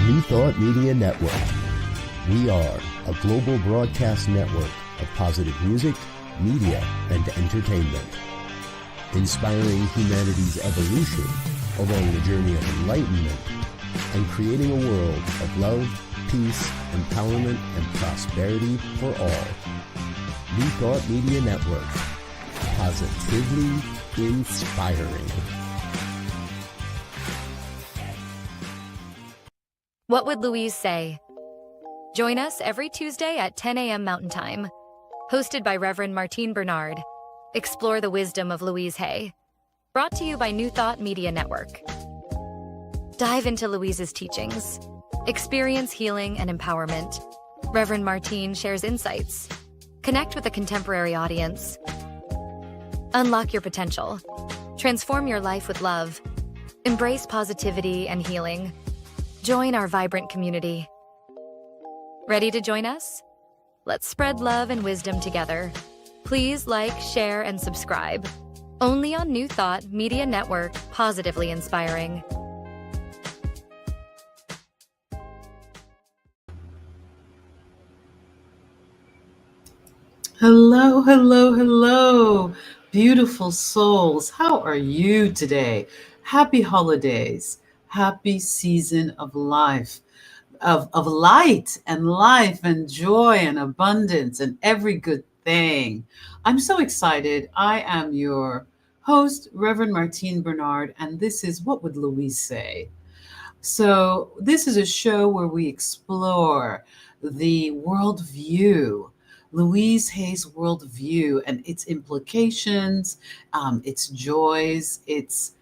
New Thought Media Network. We are a global broadcast network of positive music, media, and entertainment, inspiring humanity's evolution along the journey of enlightenment and creating a world of love, peace, empowerment, and prosperity for all. New Thought Media Network. Positively inspiring. What Would Louise Say? Join us every Tuesday at 10 a.m. Mountain Time. Hosted by Reverend Martine Bernard. Explore the wisdom of Louise Hay. Brought to you by New Thought Media Network. Dive into Louise's teachings. Experience healing and empowerment. Reverend Martine shares insights. Connect with a contemporary audience. Unlock your potential. Transform your life with love. Embrace positivity and healing. Join our vibrant community. Ready to join us? Let's spread love and wisdom together. Please like, share, and subscribe. Only on New Thought Media Network, positively inspiring. Hello, hello, hello, beautiful souls. How are you today? Happy holidays. Happy season of life, of light and life and joy and abundance and every good thing. I'm so excited. I am your host, Reverend Martine Bernard, and this is What Would Louise Say? So this is a show where we explore the worldview, Louise Hay's worldview and its implications, its joys, its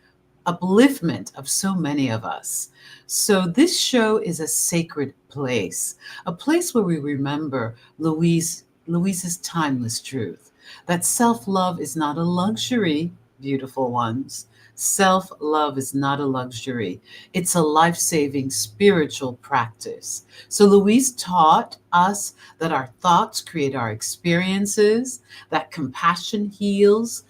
upliftment of so many of us. So this show is a sacred place, a place where we remember Louise's timeless truth, that self-love is not a luxury, beautiful ones. Self-love is not a luxury. It's a life-saving spiritual practice. So Louise taught us that our thoughts create our experiences, that compassion heals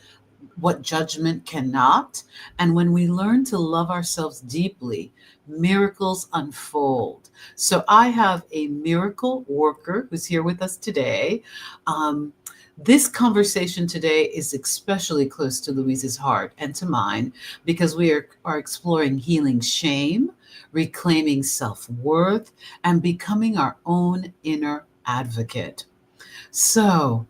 what judgment cannot. And when we learn to love ourselves deeply, miracles unfold. So I have a miracle worker who's here with us today. This conversation today is especially close to Louise's heart and to mine because we are exploring healing shame, reclaiming self-worth, and becoming our own inner advocate. So,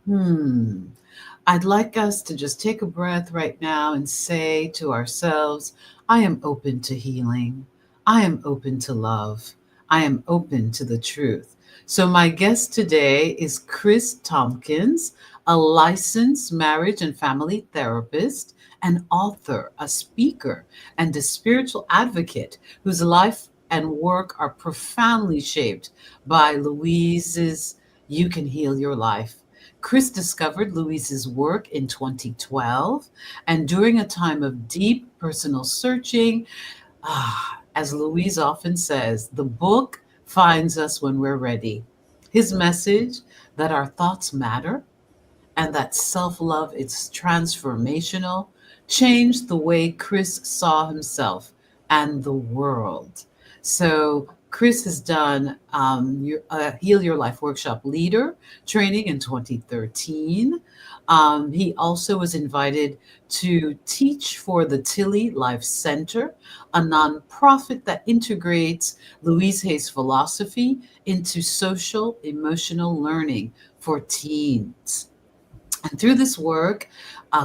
I'd like us to just take a breath right now and say to ourselves, I am open to healing. I am open to love. I am open to the truth. So my guest today is Chris Tompkins, a licensed marriage and family therapist, an author, a speaker, and a spiritual advocate whose life and work are profoundly shaped by Louise's You Can Heal Your Life. Chris discovered Louise's work in 2012, and during a time of deep personal searching, as Louise often says, the book finds us when we're ready. His message that our thoughts matter and that self-love is transformational changed the way Chris saw himself and the world. So Chris has done Heal Your Life Workshop Leader training in 2013. He also was invited to teach for the Tilly Life Center, a nonprofit that integrates Louise Hay's philosophy into social emotional learning for teens. And through this work,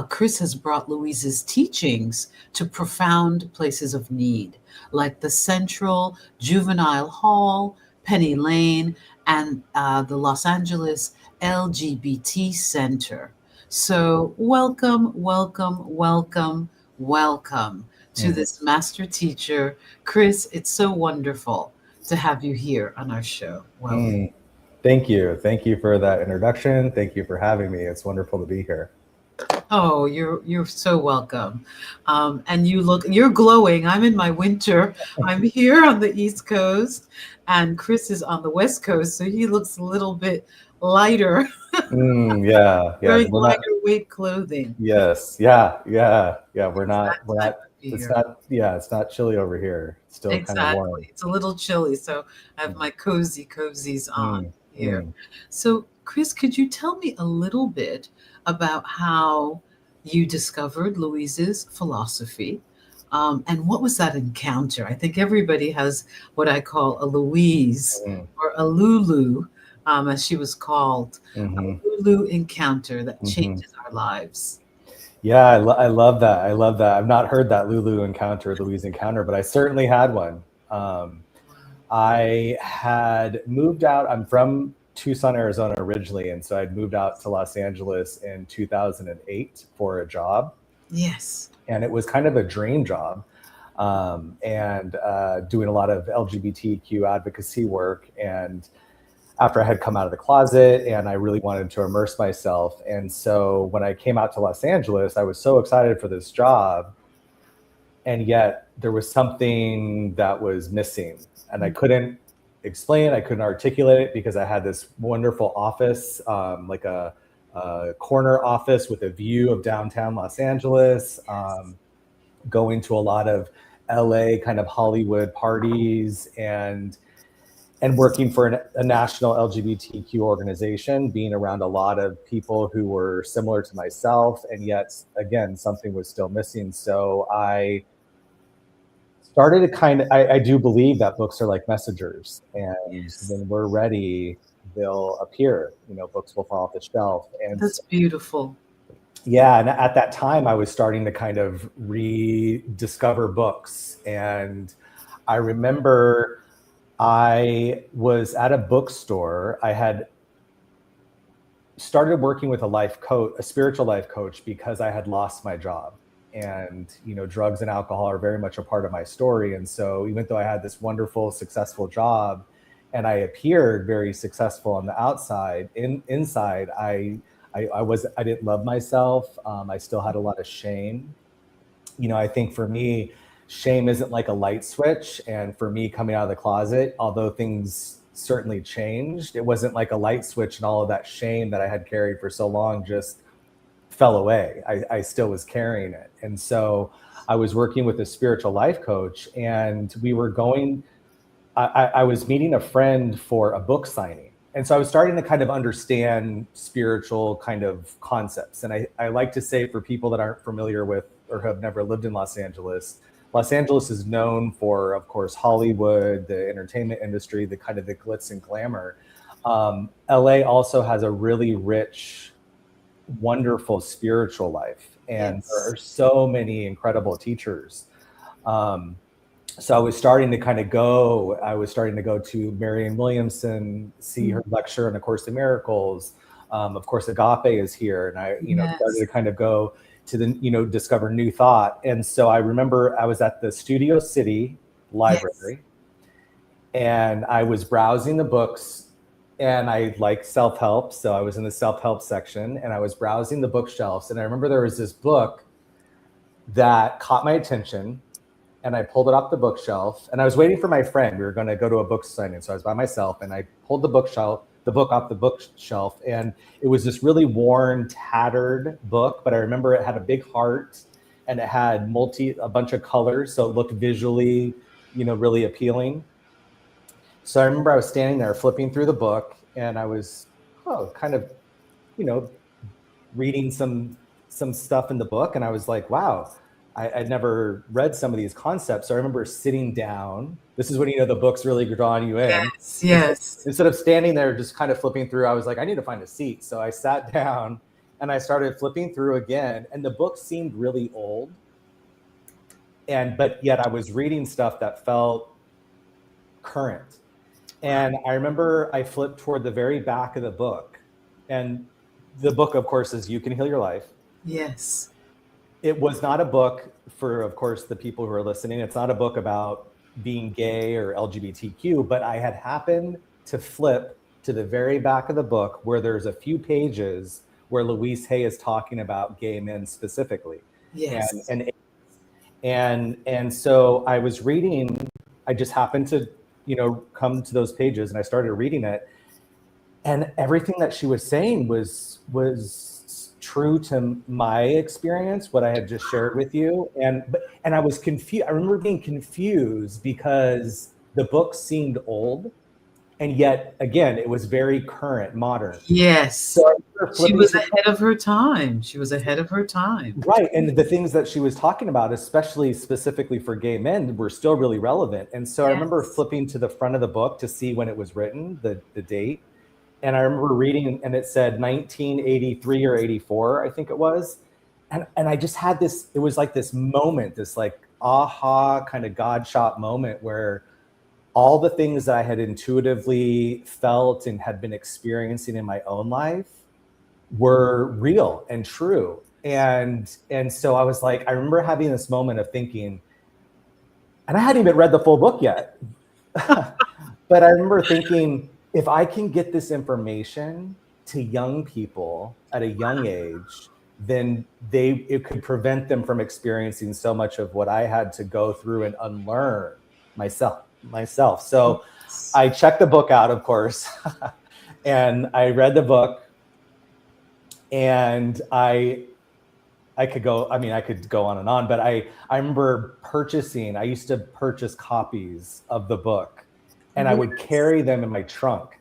Chris has brought Louise's teachings to profound places of need, like the Central Juvenile Hall, Penny Lane, and the Los Angeles LGBT Center. So welcome, welcome, welcome, welcome to this master teacher. Chris, it's so wonderful to have you here on our show. Welcome. Thank you. Thank you for that introduction. Thank you for having me. It's wonderful to be here. Oh, you're so welcome. And you're glowing. I'm in my winter. I'm here on the East Coast and Chris is on the West Coast. So he looks a little bit lighter. Yeah. Wearing lighter weight clothing. Yes. Yeah. We're not It's here. not, yeah, it's not chilly over here. It's still kind of warm. Exactly. It's a little chilly, so I have my cozies on Mm, here. mm, So, Chris, could you tell me a little bit about how you discovered Louise's philosophy? And what was that encounter? I think everybody has what I call a Louise mm, or a Lulu, as she was called, a mm, Lulu encounter that mm. changes our lives. Yeah, I love that. I love that. I've not heard that Louise encounter, but I certainly had one. I had moved out. I'm from Tucson, Arizona originally, and so I'd moved out to Los Angeles in 2008 for a job, Yes. and it was kind of a dream job, and doing a lot of LGBTQ advocacy work. And after I had come out of the closet, and I really wanted to immerse myself, and so when I came out to Los Angeles, I was so excited for this job, and yet there was something that was missing, and I couldn't explain, I couldn't articulate it, because I had this wonderful office, like a corner office with a view of downtown Los Angeles, going to a lot of LA kind of Hollywood parties, and working for a national LGBTQ organization, being around a lot of people who were similar to myself, and yet again something was still missing. So I started to I do believe that books are like messengers, and Yes. when we're ready, they'll appear. Books will fall off the shelf. And That's beautiful. yeah, and at that time I was starting to kind of rediscover books. And I remember I was at a bookstore. I had started working with a spiritual life coach, because I had lost my job. And drugs and alcohol are very much a part of my story. And so even though I had this wonderful, successful job, and I appeared very successful on the outside, inside I didn't love myself. I still had a lot of shame. I think for me, shame isn't like a light switch. And for me, coming out of the closet, although things certainly changed, it wasn't like a light switch, and all of that shame that I had carried for so long just fell away. I still was carrying it. And so I was working with a spiritual life coach, and I was meeting a friend for a book signing. And so I was starting to kind of understand spiritual kind of concepts. And I like to say, for people that aren't familiar with or have never lived in Los Angeles is known for, of course, Hollywood, the entertainment industry, the kind of the glitz and glamour. LA also has a really rich, wonderful spiritual life. And Yes. there are so many incredible teachers. So I was starting to go to Marianne Williamson, see her lecture in A Course in Miracles. Of course, Agape is here. And I, started to kind of go to discover New Thought. And so I remember I was at the Studio City Library, and I was browsing the books, and I like self-help. So I was in the self-help section, and I was browsing the bookshelves. And I remember there was this book that caught my attention, and I pulled it off the bookshelf, and I was waiting for my friend. We were going to go to a book signing. So I was by myself, and I pulled the book off the bookshelf, and it was this really worn, tattered book. But I remember it had a big heart, and it had a bunch of colors. So it looked visually, really appealing. So I remember I was standing there flipping through the book, and I was kind of, reading some stuff in the book. And I was like, wow, I'd never read some of these concepts. So I remember sitting down. This is when, the book's really drawing you in. Yes. Instead of standing there just kind of flipping through, I was like, I need to find a seat. So I sat down, and I started flipping through again. And the book seemed really old. But yet I was reading stuff that felt current. And I remember I flipped toward the very back of the book. And the book, of course, is You Can Heal Your Life. Yes. It was not a book for, of course, the people who are listening. It's not a book about being gay or LGBTQ, but I had happened to flip to the very back of the book, where there's a few pages where Louise Hay is talking about gay men specifically. Yes. And so I was reading, I just happened to, come to those pages, and I started reading it. And everything that she was saying was true to my experience, what I had just shared with you. And I was confused. I remember being confused because the book seemed old, and yet again, it was very current, modern. Yes. So I remember She flipping was to, ahead of her time. She was ahead of her time. right, and the things that she was talking about, especially specifically for gay men, were still really relevant. And so I remember Yes. flipping to the front of the book to see when it was written, the date. And I remember reading, and it said 1983 or 84, I think it was. And I just had this, it was like this moment, this like aha kind of God shot moment where all the things that I had intuitively felt and had been experiencing in my own life were real and true. And so I was like, I remember having this moment of thinking, and I hadn't even read the full book yet, but I remember thinking, if I can get this information to young people at a young age, then it could prevent them from experiencing so much of what I had to go through and unlearn myself. So I checked the book out, of course, and I read the book, and I could go on and on, but I remember I used to purchase copies of the book, and I would carry them in my trunk,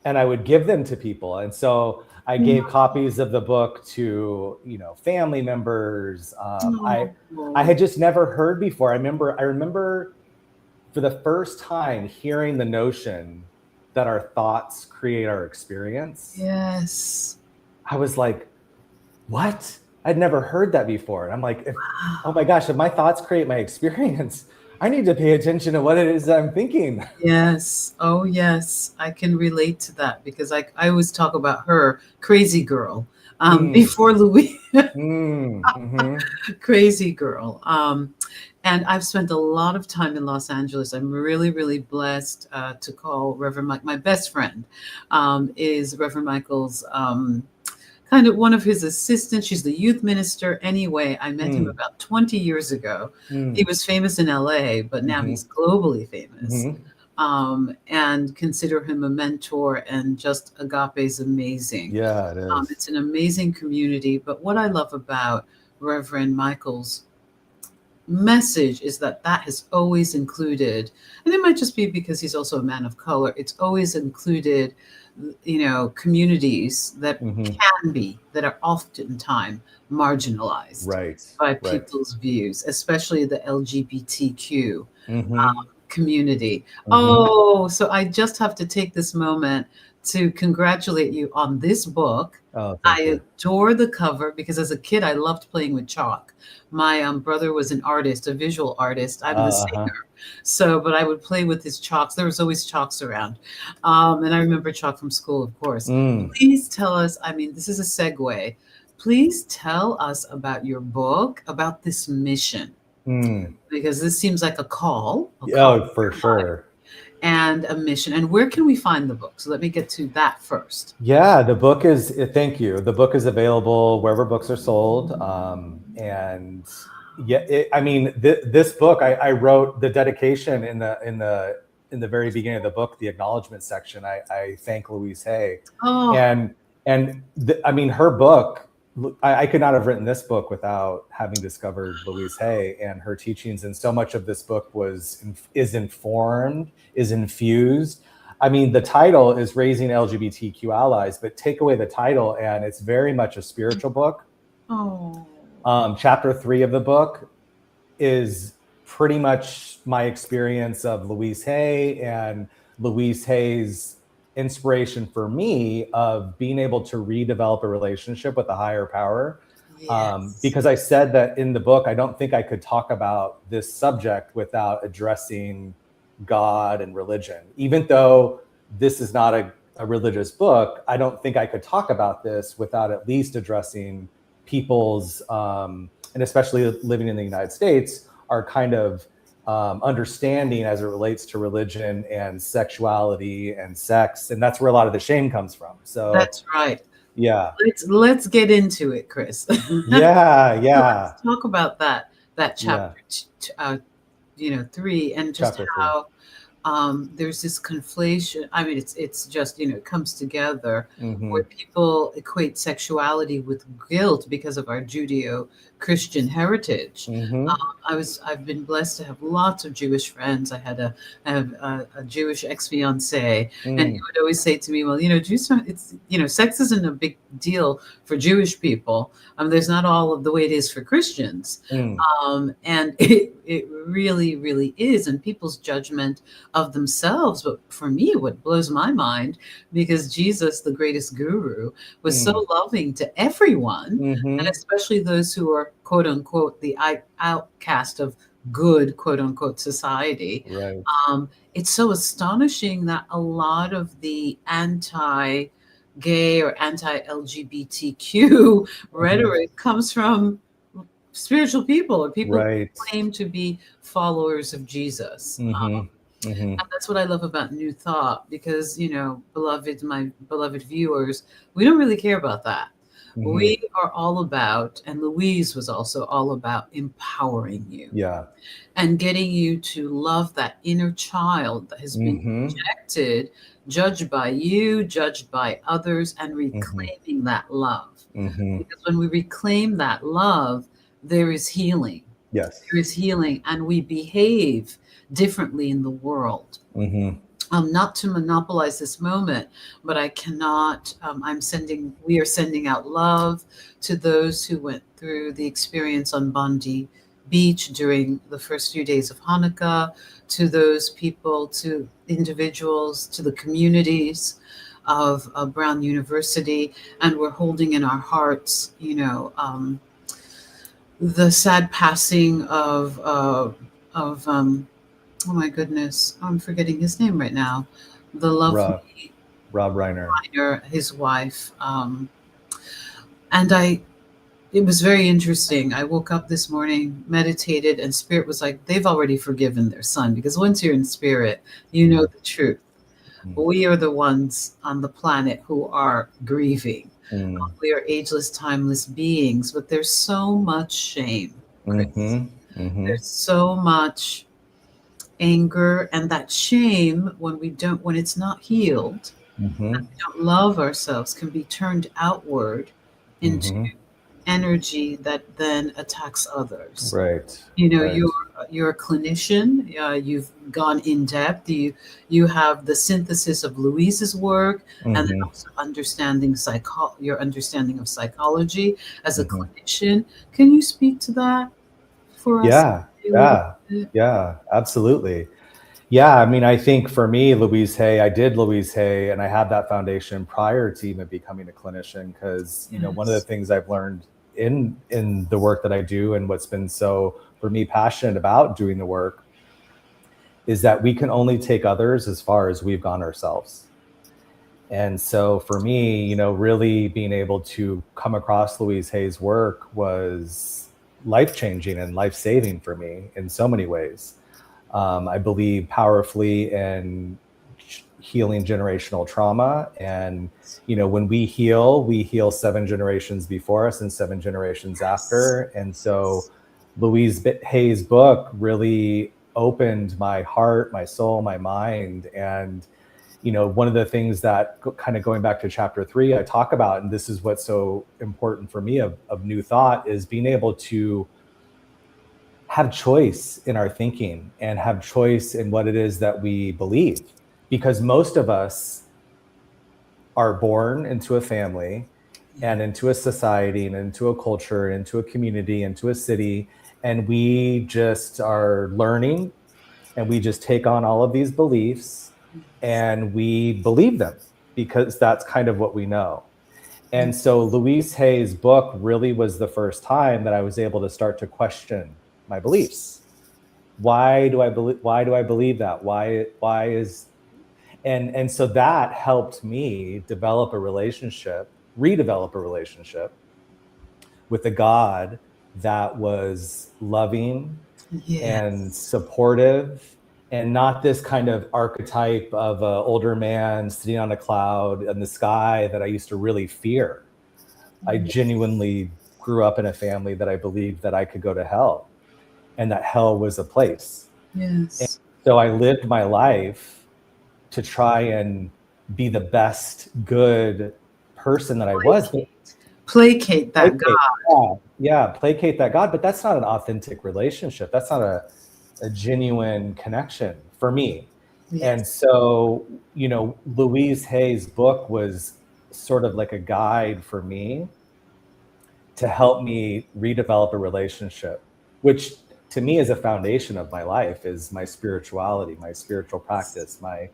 and I would give them to people. And so I gave copies of the book to, family members. I had just never heard before. I remember for the first time hearing the notion that our thoughts create our experience. Yes. I was like, what? I'd never heard that before. And I'm like, oh my gosh, if my thoughts create my experience, I need to pay attention to what it is that I'm thinking. Yes. Oh, yes. I can relate to that because I always talk about her, crazy girl, before Louise. Crazy girl. And I've spent a lot of time in Los Angeles. I'm really, really blessed to call Reverend Mike. My best friend is Reverend Michael's kind of one of his assistants. She's the youth minister. Anyway, I met him about 20 years ago. He was famous in LA, but now he's globally famous. And consider him a mentor, and just Agape's amazing. Yeah, it is. It's an amazing community. But what I love about Reverend Michael's message is that has always included, and it might just be because he's also a man of color, it's always included communities that that are oftentimes marginalized by people's views, especially the LGBTQ community. So I just have to take this moment to congratulate you on this book. I adore the cover because as a kid I loved playing with chalk. My brother was an artist, a visual artist. I'm the singer. But I would play with his chalks. There was always chalks around. And I remember chalk from school, of course. Please tell us, this is a segue. Please tell us about your book, about this mission. Because this seems like a call. For sure. And a mission. And where can we find the book? So let me get to that first. Yeah, the book is, thank you. The book is available wherever books are sold. And yeah, this book, I wrote the dedication in the very beginning of the book, the acknowledgement section. I thank Louise Hay. And her book, I could not have written this book without having discovered Louise Hay and her teachings. And so much of this book is informed, is infused. The title is Raising LGBTQ Allies, but take away the title and it's very much a spiritual book. Chapter 3 of the book is pretty much my experience of Louise Hay and Louise Hay's inspiration for me of being able to redevelop a relationship with a higher power. Because I said that in the book, I don't think I could talk about this subject without addressing God and religion. Even though this is not a religious book, I don't think I could talk about this without at least addressing people's, and especially living in the United States, are kind of understanding as it relates to religion and sexuality and sex. And that's where a lot of the shame comes from. So that's right. Yeah. Let's get into it, Chris. Yeah. Let's talk about that chapter 3 and just how there's this conflation. I mean, it's just, it comes together Mm-hmm. where people equate sexuality with guilt because of our Judeo-Christian heritage. Mm-hmm. I've been blessed to have lots of Jewish friends. I have a Jewish ex-fiance, and he would always say to me, "Well, Jews, it's sex isn't a big deal for Jewish people. There's not all of the way it is for Christians." Mm. And it really, really is. And people's judgment of themselves. But for me, what blows my mind, because Jesus, the greatest guru, was so loving to everyone, Mm-hmm. and especially those who are, quote unquote, the outcast of good, quote unquote, society. Right. It's so astonishing that a lot of the anti-gay or anti-LGBTQ rhetoric comes from spiritual people or people who Right. claim to be followers of Jesus. Mm-hmm. Mm-hmm. And that's what I love about New Thought, because, my beloved viewers, we don't really care about that. Mm-hmm. We are all about, and Louise was also all about, empowering you. Yeah. And getting you to love that inner child that has been rejected, judged by you, judged by others, and reclaiming that love. Mm-hmm. Because when we reclaim that love, there is healing. Yes. There is healing, and we behave differently in the world. Mm-hmm. Not to monopolize this moment, but I cannot. We are sending out love to those who went through the experience on Bondi Beach during the first few days of Hanukkah, to those people, to individuals, to the communities of Brown University, and we're holding in our hearts, the sad passing of oh my goodness, I'm forgetting his name right now. The lovely Rob Reiner, his wife. And it was very interesting. I woke up this morning, meditated, and Spirit was like, they've already forgiven their son, because once you're in Spirit, you know the truth. We are the ones on the planet who are grieving. We are ageless, timeless beings, but there's so much shame. There's so much anger, and that shame, when it's not healed, and we don't love ourselves, can be turned outward into energy that then attacks others. Right. You're a clinician. You've gone in depth. You have the synthesis of Louise's work, and then also your understanding of psychology as a clinician. Can you speak to that for us? Yeah, absolutely. Yeah, I mean, I think for me, Louise Hay, I did Louise Hay, and I had that foundation prior to even becoming a clinician, because one of the things I've learned in the work that I do, and what's been so, for me, passionate about doing the work, is that we can only take others as far as we've gone ourselves. And so for me, really being able to come across Louise Hay's work was life-changing and life-saving for me in so many ways. I believe powerfully in healing generational trauma. And, when we heal 7 generations before us and 7 generations after. And so Louise Hay's book really opened my heart, my soul, my mind. And, one of the things that, kind of going back to chapter 3, I talk about, and this is what's so important for me of New Thought, is being able to have choice in our thinking and have choice in what it is that we believe. Because most of us are born into a family and into a society and into a culture, into a community, into a city, and we just are learning, and we just take on all of these beliefs and we believe them because that's kind of what we know. And so Louise Hay's book really was the first time that I was able to start to question my beliefs. Why do I believe that? And so that helped me redevelop a relationship with a God that was loving and supportive, and not this kind of archetype of an older man sitting on a cloud in the sky that I used to really fear. I genuinely grew up in a family that I believed that I could go to hell, and that hell was a place. Yes. So I lived my life to try and be the best, good person that I was. Placate that God. Yeah, placate that God. But that's not an authentic relationship. That's not a genuine connection for me. Yes. And so, Louise Hay's book was sort of like a guide for me to help me redevelop a relationship, which to me is a foundation of my life, is my spirituality, my spiritual practice, my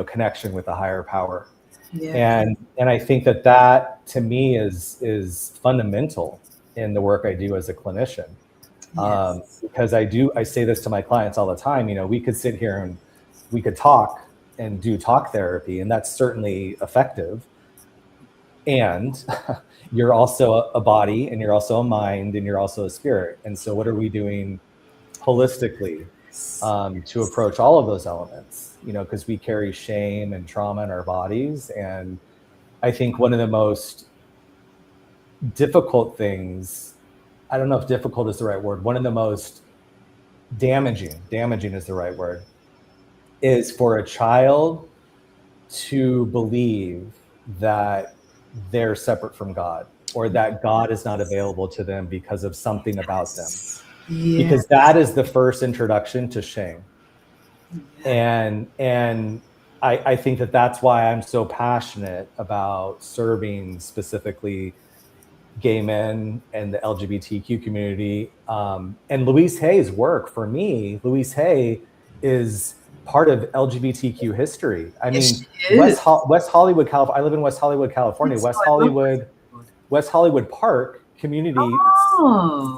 connection with a higher power. Yeah. And I think that to me is fundamental in the work I do as a clinician. Yes. Because I say this to my clients all the time, we could sit here and we could talk and do talk therapy, and that's certainly effective. And you're also a body, and you're also a mind, and you're also a spirit. And so what are we doing holistically to approach all of those elements? Because we carry shame and trauma in our bodies. And I think one of the most difficult things, I don't know if difficult is the right word, one of the most damaging is the right word, is for a child to believe that they're separate from God, or that God is not available to them because of something about them. Yes. Because that is the first introduction to shame. And I think that's why I'm so passionate about serving specifically gay men and the LGBTQ community. And Louise Hay's work, for me, Louise Hay is part of LGBTQ history. I mean, West Hollywood, California. I live in West Hollywood, California. West Hollywood Park Community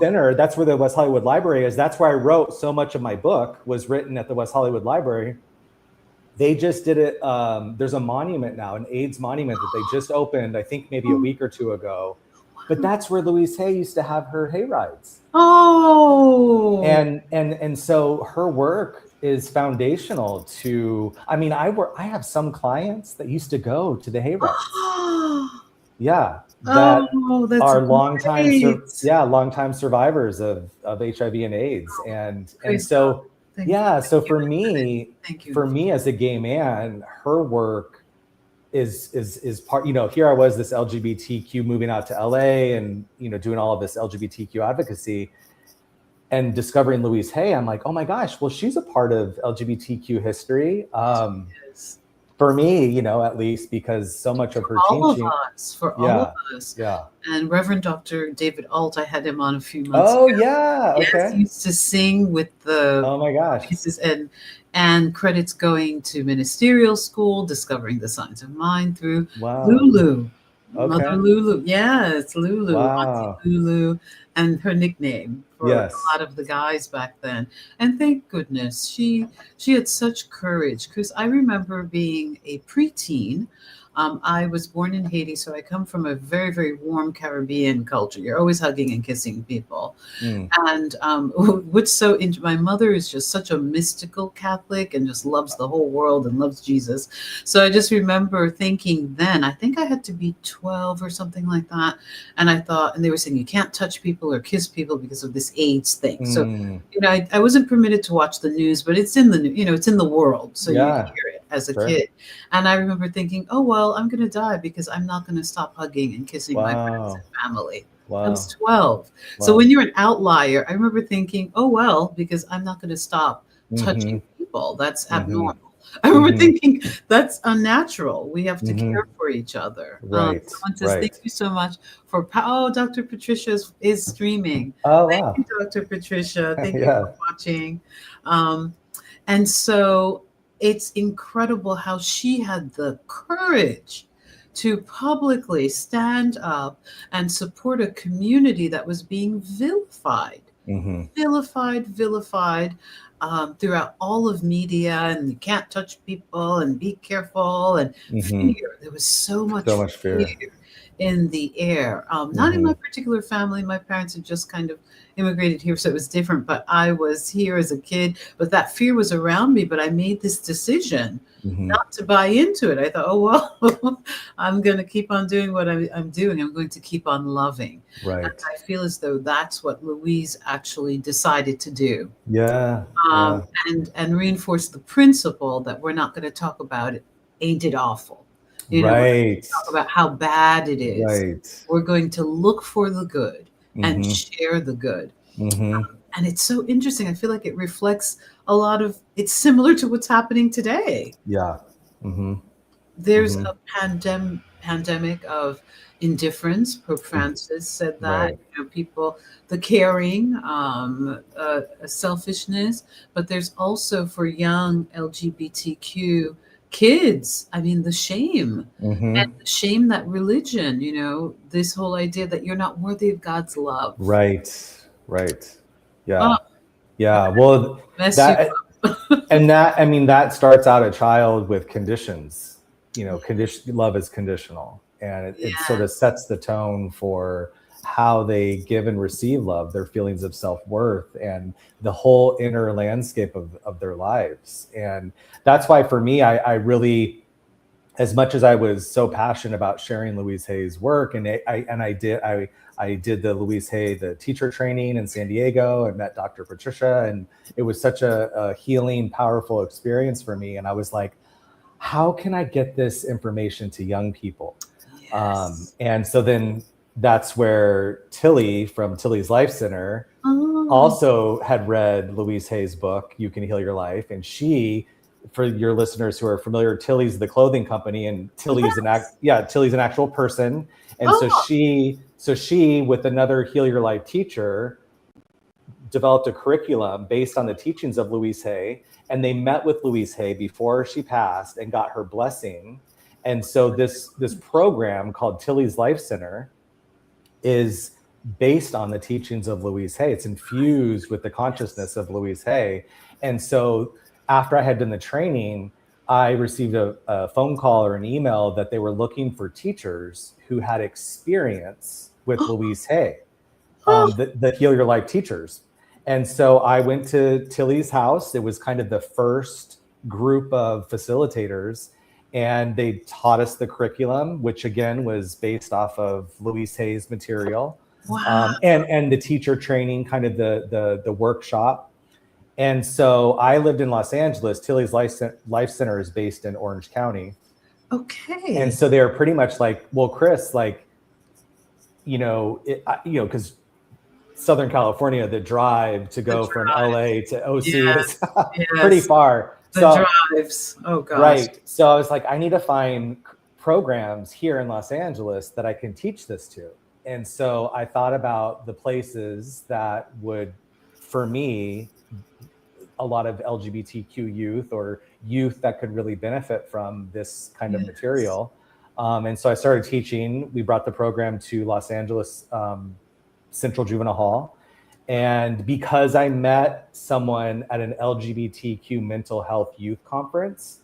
Center. That's where the West Hollywood Library is. That's where I wrote so much of my book, was written at the West Hollywood Library. They just did it. There's a monument now, an AIDS monument that they just opened, I think maybe a week or two ago. But that's where Louise Hay used to have her hay rides. Oh. And so her work is foundational to, I mean, I have some clients that used to go to the hay rides. Yeah. That are longtime survivors of HIV and AIDS. And so, so for me as a gay man, her work is part, here I was, this LGBTQ, moving out to LA and, doing all of this LGBTQ advocacy, and discovering Louise Hay. I'm like, oh my gosh, well, she's a part of LGBTQ history. For me, at least, because so much of her teaching. All of us. Yeah. And Reverend Dr. David Alt, I had him on a few months ago. Oh, yeah. Okay. Yes, he used to sing with the. Oh my gosh. Pieces, and credits going to ministerial school, discovering the signs of mind through Lulu. Okay. Mother Lulu. Yes, Lulu. Wow. Auntie Lulu, and her nickname for a lot of the guys back then. And thank goodness she had such courage, because I remember being a preteen. I was born in Haiti, so I come from a very, very warm Caribbean culture. You're always hugging and kissing people. And my mother is just such a mystical Catholic and just loves the whole world and loves Jesus. So I just remember thinking then, I think I had to be 12 or something like that. And I thought, and they were saying, you can't touch people or kiss people because of this AIDS thing. So, I wasn't permitted to watch the news, but it's in the, it's in the world. So you hear it as a kid. And I remember thinking, oh, well, I'm going to die because I'm not going to stop hugging and kissing my friends and family. I was 12. So when you're an outlier, I remember thinking, oh, well, because I'm not going to stop touching people. That's abnormal. I remember thinking that's unnatural. We have to care for each other. Thank you so much for, Dr. Patricia is streaming. Thank you, Dr. Patricia. Thank you for watching. And so it's incredible how she had the courage to publicly stand up and support a community that was being vilified, vilified throughout all of media, and you can't touch people and be careful and fear. There was so much fear. in the air. Not in my particular family. My parents had just kind of immigrated here, so it was different. But I was here as a kid, but that fear was around me. But I made this decision not to buy into it. I thought, oh, well, I'm going to keep on doing what I'm doing. I'm going to keep on loving. Right. And I feel as though that's what Louise actually decided to do. Yeah. And reinforce the principle that we're not going to talk about it. Ain't it awful? You know, Right. talk about how bad it is. Right. We're going to look for the good and share the good. And it's so interesting. I feel like it reflects a lot of, it's similar to what's happening today. Yeah. There's a pandemic of indifference. Pope Francis said that, Right. you know, people, the caring, selfishness, but there's also for young LGBTQ kids, I mean, the shame and the shame that religion, you know, this whole idea that you're not worthy of God's love. Right. Yeah. Oh, Yeah. Well, mess that, you up. and that, I mean, that starts out a child with conditions, you know, love is conditional, and it sort of sets the tone for how they give and receive love, their feelings of self-worth, and the whole inner landscape of their lives. And that's why for me, I really, as much as I was so passionate about sharing Louise Hay's work, and I did the Louise Hay, the teacher training in San Diego, and met Dr. Patricia, and it was such a healing, powerful experience for me. And I was like, how can I get this information to young people? Yes. And so then that's where Tilly from Tilly's Life Center also had read Louise Hay's book, You Can Heal Your Life. And she, for your listeners who are familiar, Tilly's the clothing company, and Tilly's Tilly's an actual person. And so she, with another Heal Your Life teacher, developed a curriculum based on the teachings of Louise Hay. And they met with Louise Hay before she passed and got her blessing. And so this program called Tilly's Life Center is based on the teachings of Louise Hay. It's infused with the consciousness of Louise Hay. And so after I had done the training, I received a phone call or an email that they were looking for teachers who had experience with Louise Hay, the Heal Your Life teachers. And so I went to Tilly's house. It was kind of the first group of facilitators, and they taught us the curriculum, which again was based off of Louise Hay's material. Wow. And the teacher training, kind of the workshop. And so I lived in Los Angeles. Tilly's Life Center is based in Orange County. Okay. And so they were pretty much like, well, Chris, like, because Southern California, the drive to go from LA to OC is pretty far. The drives. Oh gosh. Right. So I was like, I need to find programs here in Los Angeles that I can teach this to. And so I thought about the places that would, for me, a lot of LGBTQ youth or youth that could really benefit from this kind of material. And so I started teaching. We brought the program to Los Angeles Central Juvenile Hall. And because I met someone at an LGBTQ mental health youth conference,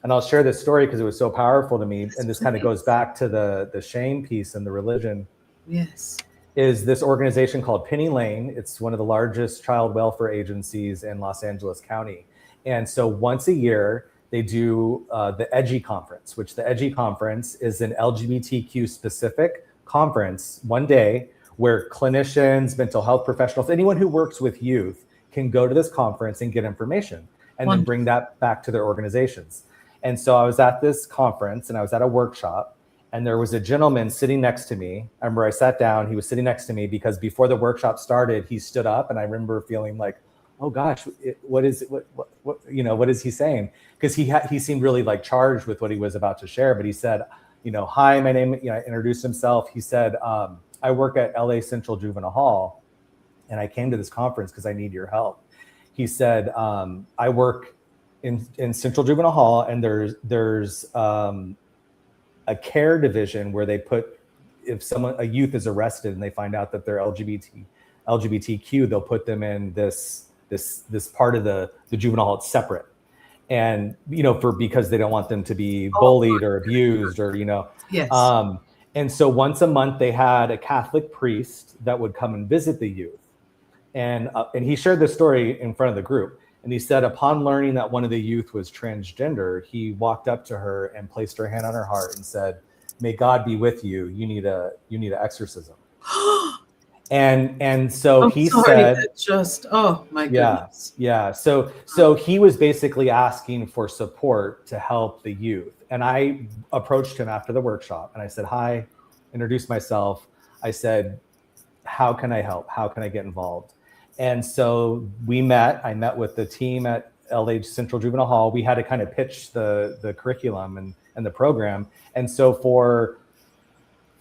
and I'll share this story because it was so powerful to me. And this kind of goes back to the shame piece and the religion. Yes. Is this organization called Penny Lane. It's one of the largest child welfare agencies in Los Angeles County. And so once a year, they do the EDGY conference, which the EDGY conference is an LGBTQ specific conference, one day, where clinicians, mental health professionals, anyone who works with youth can go to this conference and get information and then bring that back to their organizations. And so I was at this conference and I was at a workshop, and there was a gentleman sitting next to me. I remember I sat down, he was sitting next to me because before the workshop started, he stood up, and I remember feeling like, oh gosh, what is he saying? Because he seemed really like charged with what he was about to share, but he said, hi, my name, introduced himself. He said, I work at LA Central Juvenile Hall, and I came to this conference because I need your help. He said, I work in Central Juvenile Hall, and there's a care division where they put, if a youth is arrested and they find out that they're LGBTQ, they'll put them in this part of the juvenile hall. It's separate. And, because they don't want them to be bullied or abused or, Yes. And so once a month, they had a Catholic priest that would come and visit the youth. And he shared this story in front of the group. And he said, upon learning that one of the youth was transgender, he walked up to her and placed her hand on her heart and said, "May God be with you. You need an exorcism." And so I'm he sorry, said, that just, oh my goodness. yeah. So he was basically asking for support to help the youth. And I approached him after the workshop and I said, "Hi," introduced myself. I said, "How can I help? How can I get involved?" And so I met with the team at LA Central Juvenile Hall. We had to kind of pitch the curriculum and the program. And so for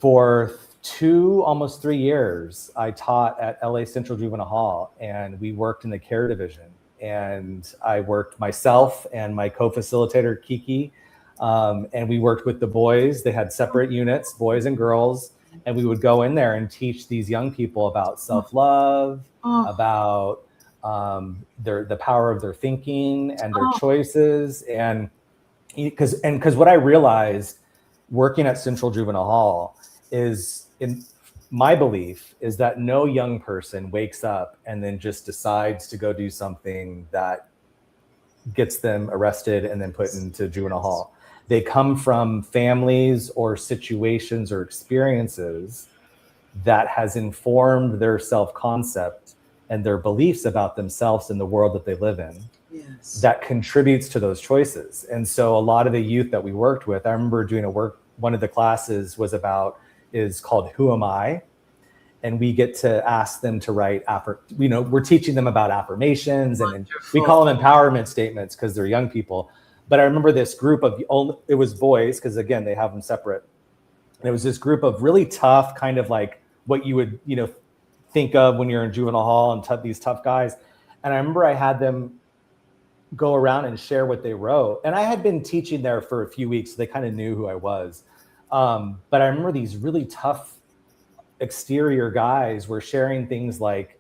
almost 3 years, I taught at LA Central Juvenile Hall, and we worked in the care division. And I worked myself and my co-facilitator, Kiki, and we worked with the boys. They had separate units, boys and girls, and we would go in there and teach these young people about self-love, about the power of their thinking and their choices. And because what I realized working at Central Juvenile Hall is, in my belief, is that no young person wakes up and then just decides to go do something that gets them arrested and then put into juvenile hall. They come from families or situations or experiences that has informed their self-concept and their beliefs about themselves and the world that they live in. Yes. That contributes to those choices. And so a lot of the youth that we worked with, I remember doing one of the classes is called Who Am I? And we get to ask them to write, we're teaching them about affirmations, and we call them empowerment statements because they're young people. But I remember this group it was boys, because again, they have them separate. And it was this group of really tough, kind of like what you would, think of when you're in juvenile hall, and these tough guys. And I remember I had them go around and share what they wrote. And I had been teaching there for a few weeks, so they kind of knew who I was. But I remember these really tough exterior guys were sharing things like,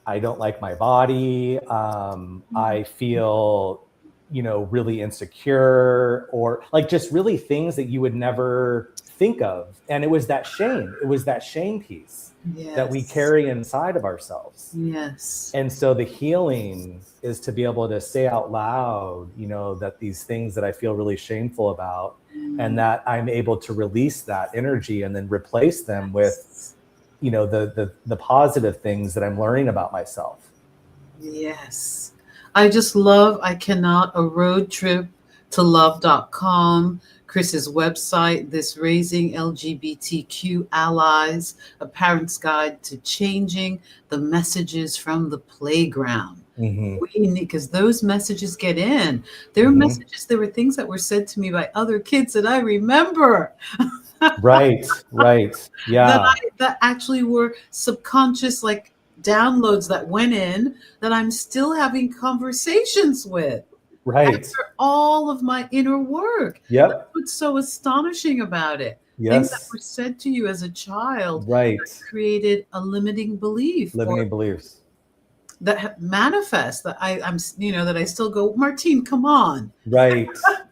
"I don't like my body. I feel, really insecure," or like just really things that you would never think of. And it was that shame. It was that shame piece that we carry inside of ourselves. Yes. And so the healing is to be able to say out loud, that these things that I feel really shameful about, and that I'm able to release that energy and then replace them with, the positive things that I'm learning about myself. Yes. I cannot, a road trip to love.com, Chris's website, this Raising LGBTQ Allies, a parent's guide to changing the messages from the playground. Mm-hmm. We need, because those messages get in. There are messages, there were things that were said to me by other kids that I remember. Right. Yeah. That actually were subconscious, like downloads that went in that I'm still having conversations with. Right. After all of my inner work. Yep. That's what's so astonishing about it. Yes. Things that were said to you as a child, right, that created a limiting belief. Beliefs that manifest that I'm, that I still go, Martine, come on. Right.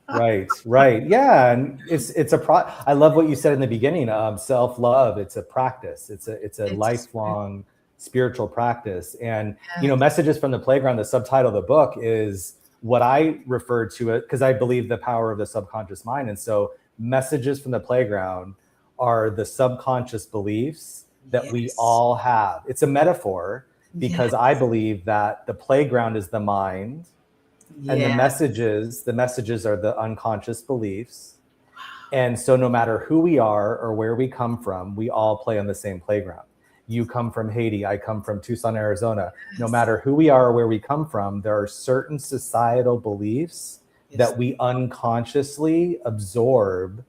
Yeah. And I love what you said in the beginning. Self-love. It's a practice. It's a lifelong spiritual practice. And, Messages from the Playground, the subtitle of the book is what I refer to it, because I believe the power of the subconscious mind. And so messages from the playground are the subconscious beliefs that we all have. It's a metaphor because I believe that the playground is the mind, and the messages are the unconscious beliefs. And so no matter who we are or where we come from, we all play on the same playground. You come from Haiti, I come from Tucson, Arizona. No matter who we are or where we come from, there are certain societal beliefs that we unconsciously absorb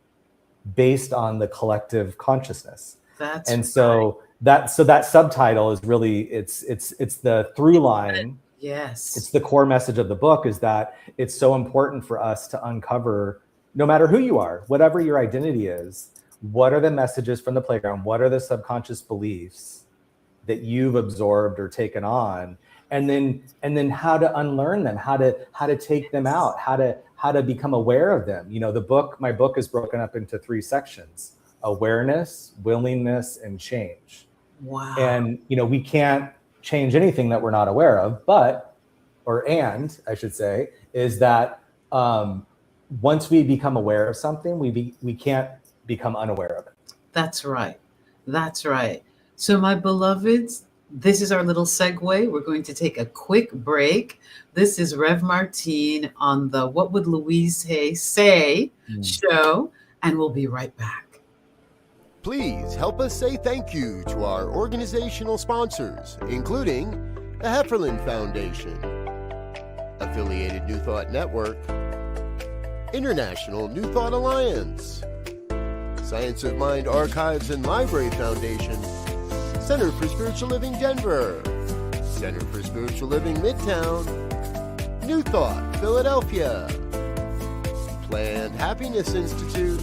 based on the collective consciousness. That subtitle is really, it's the through line. Yes. It's the core message of the book, is that it's so important for us to uncover, no matter who you are, whatever your identity is, what are the messages from the playground? What are the subconscious beliefs that you've absorbed or taken on? And then how to unlearn them, how to take them out, how to become aware of them. My book is broken up into 3 sections. awareness, willingness, and change. Wow. And, we can't change anything that we're not aware of, I should say, is that once we become aware of something, we can't become unaware of it. That's right. That's right. So, my beloveds, this is our little segue. We're going to take a quick break. This is Rev Martine on the What Would Louise Hay Say show, and we'll be right back. Please help us say thank you to our organizational sponsors, including the Hefferland Foundation, Affiliated New Thought Network, International New Thought Alliance, Science of Mind Archives and Library Foundation, Center for Spiritual Living Denver, Center for Spiritual Living Midtown, New Thought Philadelphia, Planned Happiness Institute,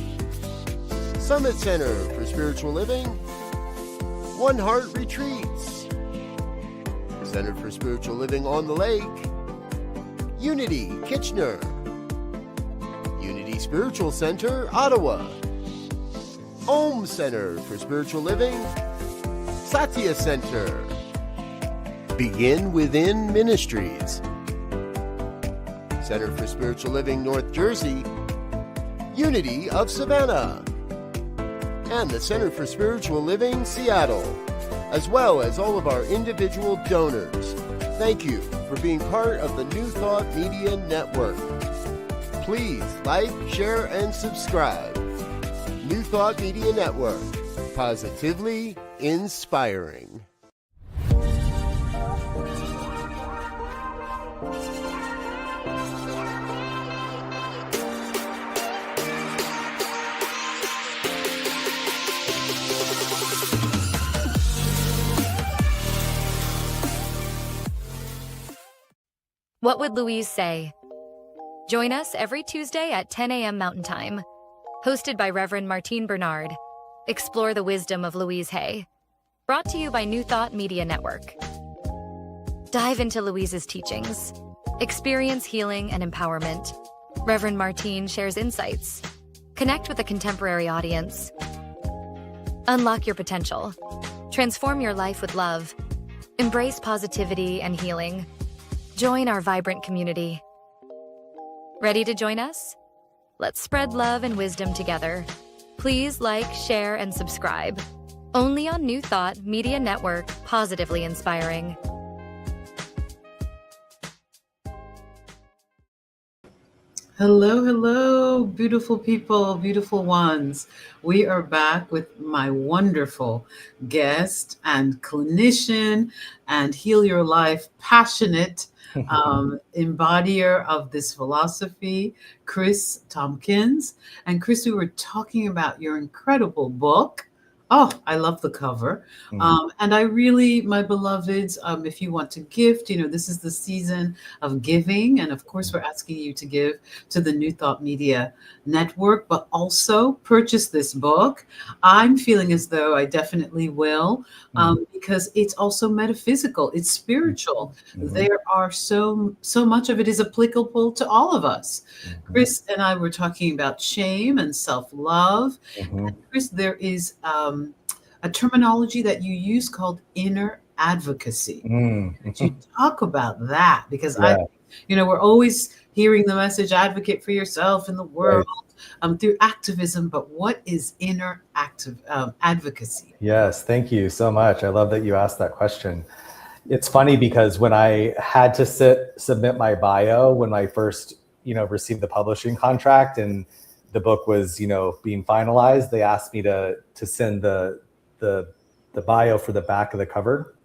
Summit Center for Spiritual Living, One Heart Retreats, Center for Spiritual Living on the Lake, Unity Kitchener, Unity Spiritual Center Ottawa, Om Center for Spiritual Living, Satya Center, Begin Within Ministries, Center for Spiritual Living North Jersey, Unity of Savannah, and the Center for Spiritual Living Seattle, as well as all of our individual donors. Thank you for being part of the New Thought Media Network. Please like, share, and subscribe. New Thought Media Network, positively inspiring. What Would Louise Say? Join us every Tuesday at 10 a.m. Mountain Time. Hosted by Reverend Martine Bernard. Explore the wisdom of Louise Hay. Brought to you by New Thought Media Network. Dive into Louise's teachings. Experience healing and empowerment. Reverend Martine shares insights. Connect with a contemporary audience. Unlock your potential. Transform your life with love. Embrace positivity and healing. Join our vibrant community. Ready to join us? Let's spread love and wisdom together. Please like, share, and subscribe. Only on New Thought Media Network, positively inspiring. Hello, hello, beautiful people, beautiful ones. We are back with my wonderful guest and clinician and Heal Your Life passionate embodier of this philosophy, Chris Tompkins. And Chris, we were talking about your incredible book. Oh, I love the cover. And I really, my beloveds, if you want to gift, this is the season of giving. And of course, we're asking you to give to the New Thought Media Network, but also purchase this book. I'm feeling as though I definitely will, because it's also metaphysical. It's spiritual. There are so much of it is applicable to all of us. Chris and I were talking about shame and self-love. And Chris, there is a terminology that you use called inner advocacy. Could you talk about that? Because we're always hearing the message, advocate for yourself in the world, through activism, but what is inner advocacy? Yes, thank you so much. I love that you asked that question. It's funny because when I had to submit my bio, when I first, received the publishing contract and the book was, being finalized, they asked me to send the bio for the back of the cover,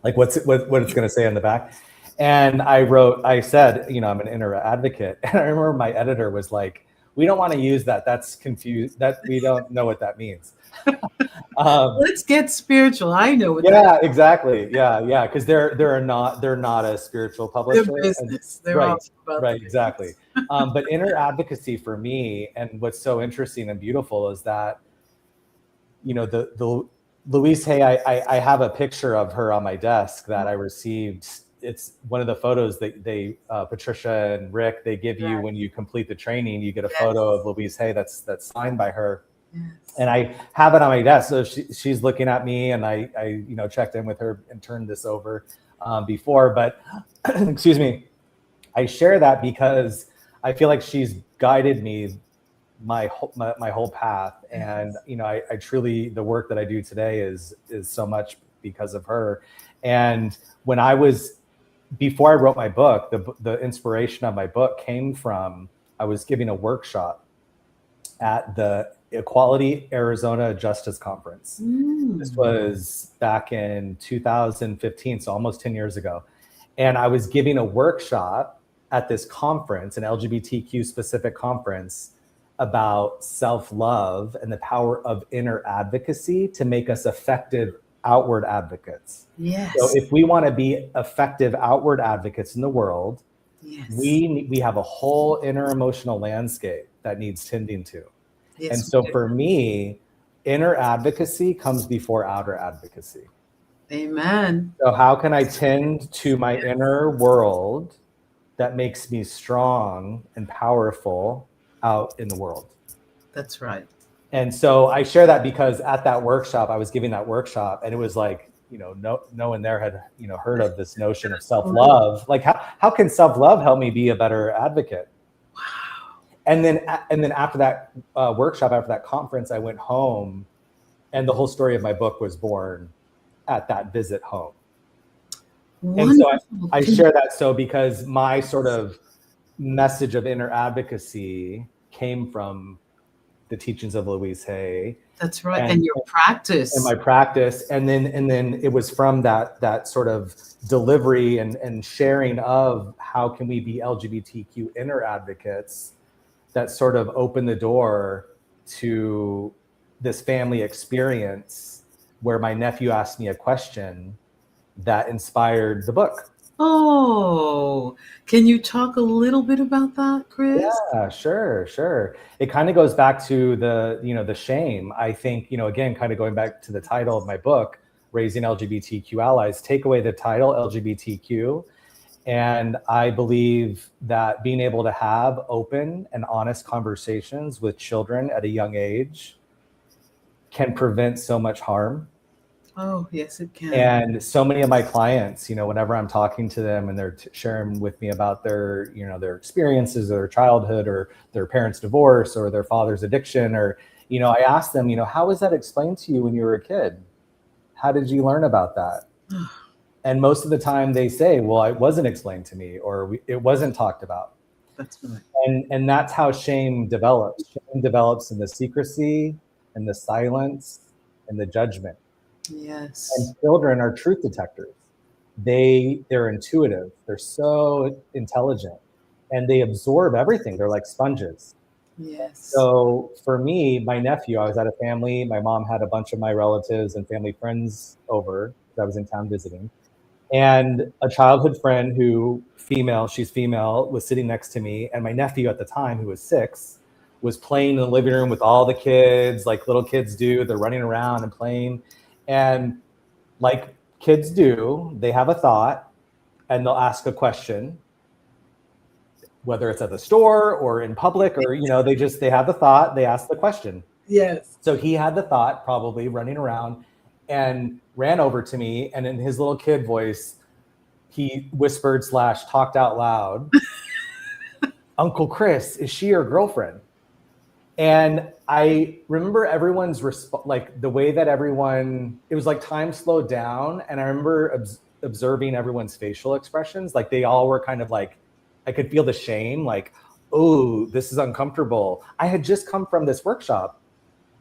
like what it's going to say on the back. And I said, I'm an inner advocate. And I remember my editor was like, we don't want to use that. That's confused. That we don't know what that means. Let's get spiritual. I know what that exactly. Yeah. Because they're not a spiritual publisher. They're business. They're all about exactly. But inner advocacy for me, and what's so interesting and beautiful is that, the Louise Hay, I have a picture of her on my desk that I received. It's one of the photos that they, Patricia and Rick, they give you when you complete the training. You get a photo of Louise Hay that's signed by her. Yes. And I have it on my desk. So she's looking at me, and I checked in with her and turned this over before, but excuse me. I share that because I feel like she's guided me my whole path. And, I truly, the work that I do today is so much because of her. And before I wrote my book, the inspiration of my book came from, I was giving a workshop at the Equality Arizona Justice Conference. This was back in 2015, so almost 10 years ago. And I was giving a workshop at this conference, an LGBTQ specific conference, about self-love and the power of inner advocacy to make us effective outward advocates. Yes. So if we want to be effective outward advocates in the world, yes. we have a whole inner emotional landscape that needs tending to. Yes, and so for me, inner advocacy comes before outer advocacy. Amen. So how can I tend to my inner world that makes me strong and powerful out in the world? That's right. And so I share that because at that workshop, I was giving that workshop, and it was like, no one there had, heard of this notion of self-love. Like how can self-love help me be a better advocate? Wow. And then after that workshop, after that conference, I went home, and the whole story of my book was born at that visit home. Wonderful. And so I share that because my sort of message of inner advocacy came from the teachings of Louise Hay. That's right. And your practice. And my practice. And then it was from that sort of delivery and sharing of how can we be LGBTQ inner advocates that sort of opened the door to this family experience where my nephew asked me a question that inspired the book. Oh, can you talk a little bit about that, Chris? Yeah, sure. It kind of goes back to the shame. I think, again, kind of going back to the title of my book, Raising LGBTQ Allies, take away the title LGBTQ. And I believe that being able to have open and honest conversations with children at a young age can prevent so much harm. Oh, yes, it can. And so many of my clients, whenever I'm talking to them and they're sharing with me about their, their experiences or their childhood or their parents' divorce or their father's addiction, or, I ask them, how was that explained to you when you were a kid? How did you learn about that? And most of the time they say, well, it wasn't explained to me, or it wasn't talked about. That's right. And that's how shame develops. Shame develops in the secrecy and the silence and the judgment. Yes. And children are truth detectors. They're intuitive. They're so intelligent, and they absorb everything. They're like sponges. Yes. So for me, my nephew, I was at a family. My mom had a bunch of my relatives and family friends over. I was in town visiting. And a childhood friend she's female, was sitting next to me. And my nephew at the time, who was 6, was playing in the living room with all the kids, like little kids do. They're running around and playing. And like kids do, they have a thought and they'll ask a question, whether it's at the store or in public, or, they have the thought, they ask the question. Yes. So he had the thought, probably running around, and ran over to me. And in his little kid voice, he whispered / talked out loud, Uncle Chris, is she your girlfriend? And I remember everyone's the way that it was like time slowed down. And I remember observing everyone's facial expressions. Like they all were kind of like, I could feel the shame, like, oh, this is uncomfortable. I had just come from this workshop,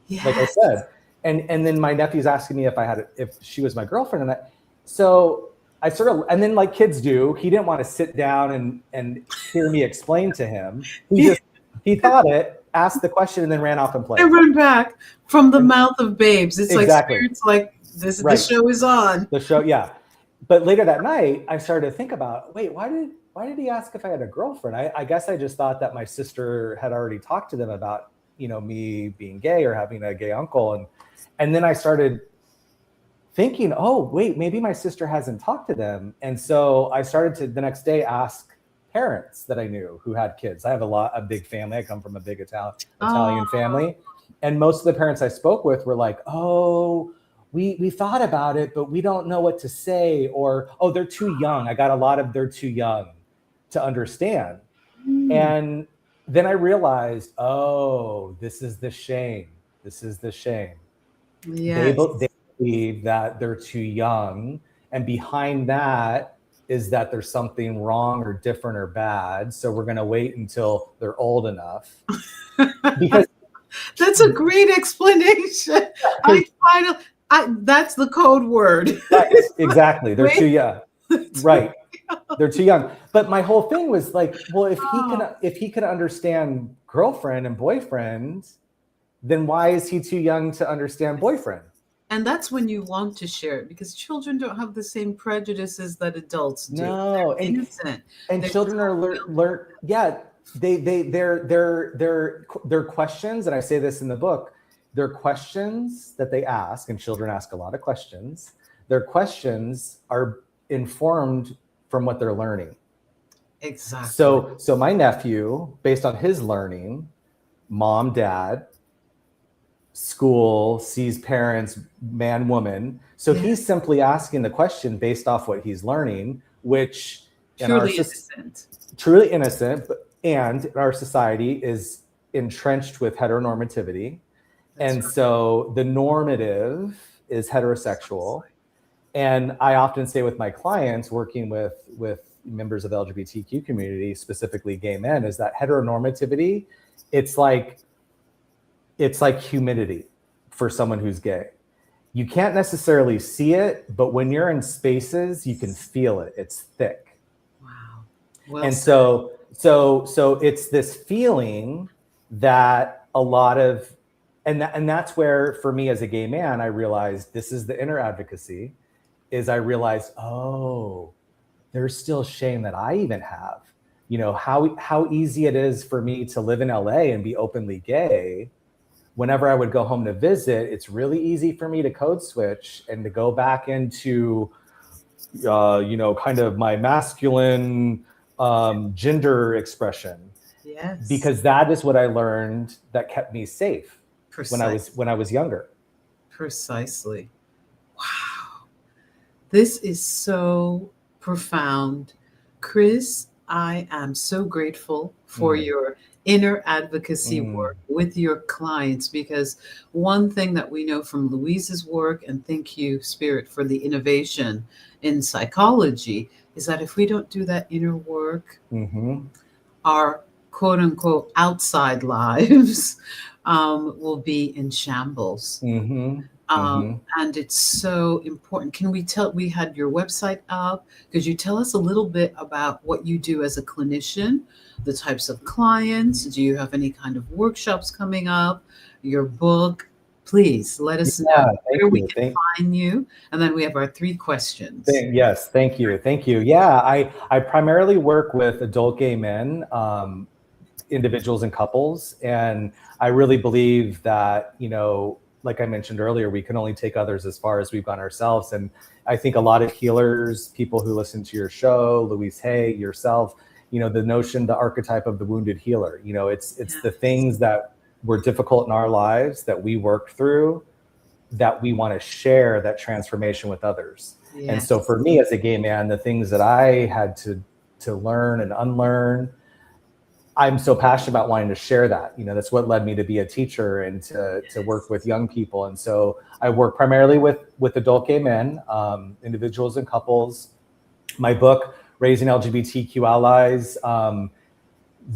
Yes. like I said. And then my nephew's asking me if she was my girlfriend. And then like kids do, he didn't want to sit down and hear me explain to him. He thought it, asked the question, and then ran off and played. And run back from the mouth of babes. It's Exactly. like spirits, like this. Right. The show is on. The show, yeah. But later that night, I started to think about, wait, why did he ask if I had a girlfriend? I guess I just thought that my sister had already talked to them about, me being gay or having a gay uncle. And then I started thinking, oh, wait, maybe my sister hasn't talked to them. And so I started to the next day ask parents that I knew who had kids. I have a big family. I come from a big Italian family. And most of the parents I spoke with were like, oh, we thought about it, but we don't know what to say. Or, oh, they're too young. I got a lot of they're too young to understand. And then I realized, oh, this is the shame. This is the shame. Yes. They believe that they're too young. And behind that is that there's something wrong or different or bad. So we're going to wait until they're old enough. Because that's a great explanation. That's the code word. Right, exactly. They're too young. Right. They're too young. But my whole thing was like, well, if he can understand girlfriend and boyfriend, then why is he too young to understand boyfriend? And that's when you want to share it, because children don't have the same prejudices that adults do. No, they're innocent. And children are they're questions, and I say this in the book, they're questions that they ask, and children ask a lot of questions. Their questions are informed from what they're learning. Exactly. So my nephew, based on his learning, mom, dad, school, sees parents, man, woman. So he's simply asking the question based off what he's learning, which truly innocent, and our society is entrenched with heteronormativity. And so the normative is heterosexual. And I often say with my clients working with members of the LGBTQ community, specifically gay men, is that heteronormativity, it's like humidity for someone who's gay. You can't necessarily see it, but when you're in spaces, you can feel it. It's thick. Wow. Well and said. so it's this feeling that a lot of, and that's where, for me as a gay man, I realized this is the inner advocacy, is I realized, oh, there's still shame that I even have. You know, how easy it is for me to live in LA and be openly gay. Whenever I would go home to visit, it's really easy for me to code switch and to go back into, kind of my masculine gender expression. Yes. Because that is what I learned that kept me safe when I was younger. Precisely. Wow. This is so profound. Chris, I am so grateful for your inner advocacy work with your clients, because one thing that we know from Louise's work, and thank you, Spirit, for the innovation in psychology, is that if we don't do that inner work, our quote unquote outside lives will be in shambles. And it's so important. We had your website up. Could you tell us a little bit about what you do as a clinician, the types of clients? Do you have any kind of workshops coming up? Your book? Please let us know where we can find you. And then we have our 3 questions. Yes, thank you. Yeah, I primarily work with adult gay men, individuals and couples. And I really believe that, like I mentioned earlier, we can only take others as far as we've gone ourselves. And I think a lot of healers, people who listen to your show, Louise Hay, yourself, the notion, the archetype of the wounded healer, it's the things that were difficult in our lives that we worked through, that we want to share that transformation with others. Yes. And so for me as a gay man, the things that I had to learn and unlearn, I'm so passionate about wanting to share that. That's what led me to be a teacher and to work with young people. And so I work primarily with adult gay men, individuals and couples. My book, Raising LGBTQ Allies,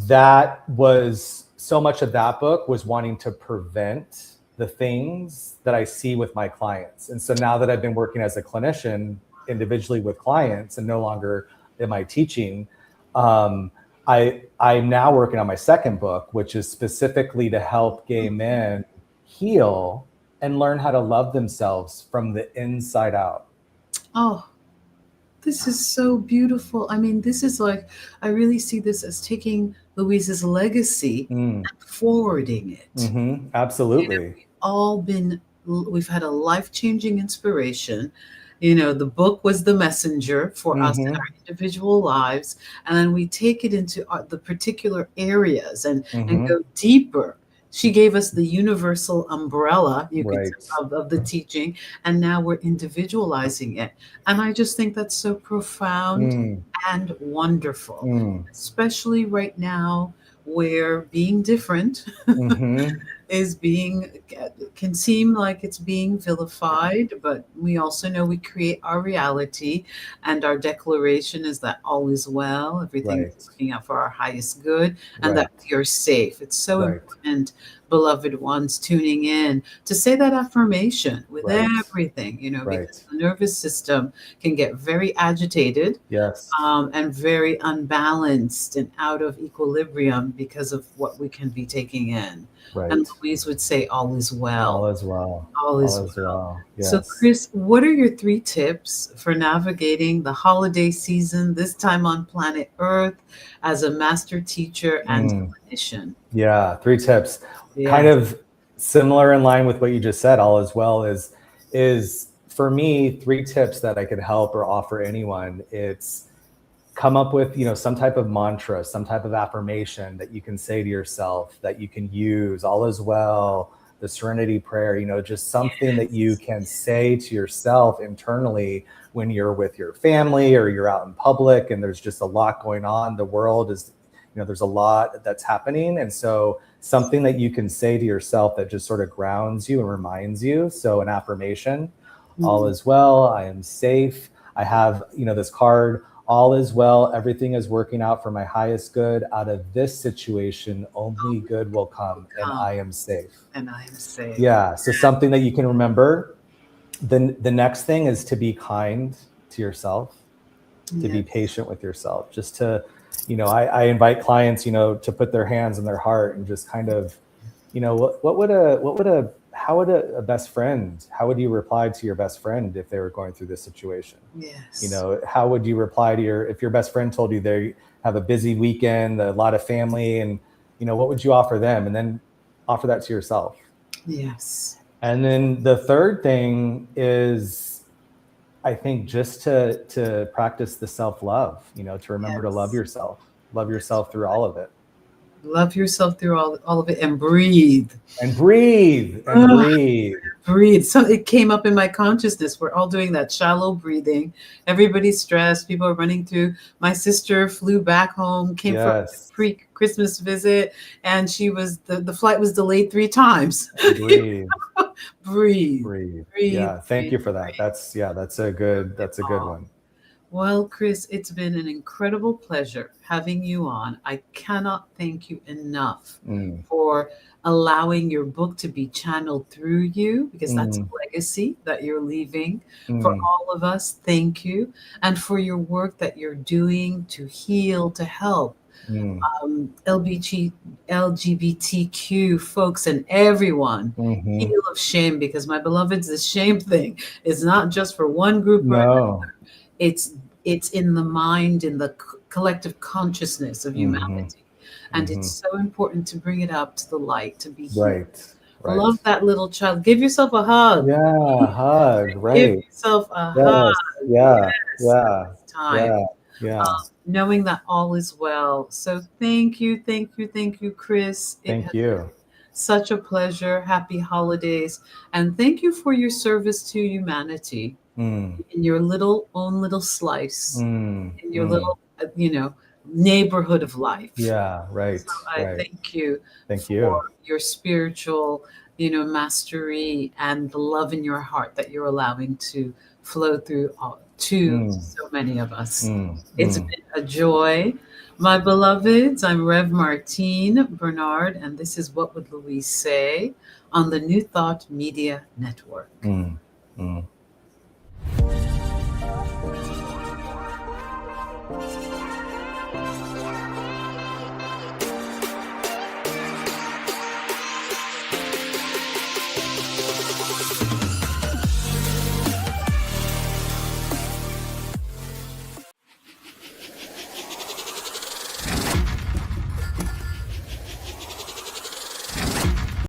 that was so much of that book was wanting to prevent the things that I see with my clients. And so now that I've been working as a clinician individually with clients and no longer am I teaching, I'm now working on my second book, which is specifically to help gay men heal and learn how to love themselves from the inside out. Oh, this is so beautiful. I mean, this is like, I really see this as taking Louise's legacy and forwarding it. Absolutely. We've had a life-changing inspiration. The book was the messenger for us in our individual lives. And then we take it into the particular areas and go deeper She gave us the universal umbrella, you could Right. say, of the teaching, and now we're individualizing it. And I just think that's so profound Mm, and wonderful, mm, especially right now where being different mm-hmm. is being can seem like it's being vilified, but we also know we create our reality, and our declaration is that all is well, everything Right. is working out for our highest good, and Right. that we are safe. It's so Right. important, beloved ones tuning in, to say that affirmation with Right. everything, Right. because the nervous system can get very agitated, Yes. and very unbalanced and out of equilibrium because of what we can be taking in. Right. And Louise would say, all is well. All is well. All is All is well. well. So, Yes. Chris, what are your 3 tips for navigating the holiday season, this time on planet Earth, as a master teacher and clinician? Yeah. 3 tips. Yeah. Kind of similar in line with what you just said. All is well is for me 3 tips that I could help or offer anyone. It's come up with, some type of mantra, some type of affirmation that you can say to yourself, that you can use. All is well, the serenity prayer, just something that you can say to yourself internally when you're with your family or you're out in public and there's just a lot going on. The world is, there's a lot that's happening. And so something that you can say to yourself that just sort of grounds you and reminds you. So an affirmation, all is well, I am safe. I have, this card, all is well, everything is working out for my highest good. Out of this situation, only good will come, and I am safe. And I am safe. Yeah, so something that you can remember. The next thing is to be kind to yourself, to be patient with yourself. Just to, I invite clients, to put their hands on their heart and just kind of, how would a best friend, how would you reply to your best friend if they were going through this situation? Yes. How would you reply to if your best friend told you they have a busy weekend, a lot of family, and, what would you offer them? And then offer that to yourself. Yes. And then the third thing is, I think, just to practice the self-love, to remember to love yourself through all of it. Love yourself through all of it, and breathe. And breathe. Breathe. So it came up in my consciousness. We're all doing that shallow breathing. Everybody's stressed. People are running through. My sister flew back home, came from a pre-Christmas visit, and the flight was delayed 3 times. Breathe. Breathe. Yeah. Thank you for that. That's a good one. Well, Chris, it's been an incredible pleasure having you on. I cannot thank you enough for allowing your book to be channeled through you, because that's a legacy that you're leaving for all of us. Thank you. And for your work that you're doing to heal, to help LGBTQ folks and everyone heal of shame, because my beloveds, the shame thing is not just for one group or another. It's in the mind, in the collective consciousness of humanity. And it's so important to bring it up to the light, to be here. Right. Love that little child. Give yourself a hug. Yeah, hug. Right. Give yourself a hug. Yeah. Time. Yeah. Knowing that all is well. So thank you, Chris. Thank you. Such a pleasure. Happy holidays. And thank you for your service to humanity in your own little slice, in your little, neighborhood of life. Yeah, right. So I thank you for your spiritual, mastery and the love in your heart that you're allowing to flow through to so many of us. It's been a joy. My beloveds, I'm Rev Martine Bernard, and this is What Would Louise Say on the New Thought Media Network.